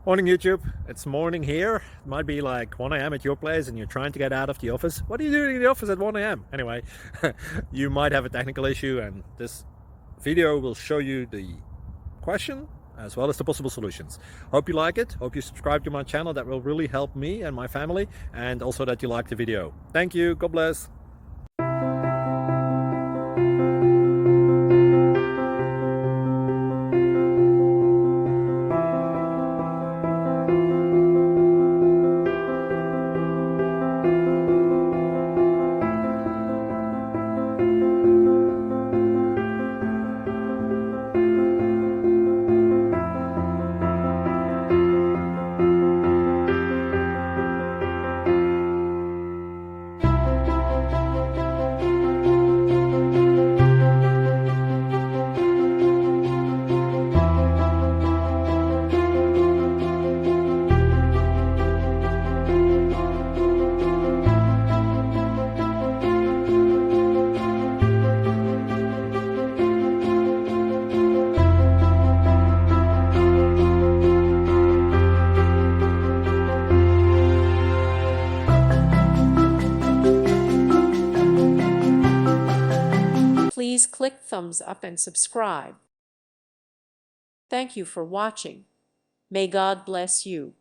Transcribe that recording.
Morning YouTube, it's morning here. It might be like 1 a.m. at your place and you're trying to get out of the office. What are you doing in the office at 1 a.m.? Anyway, you might have a technical issue and this video will show you the question as well as the possible solutions. Hope you like it, hope you subscribe to my channel. That will really help me and my family, and also that you like the video. Thank you, God bless. Please click thumbs up and subscribe. Thank you for watching. May God bless you.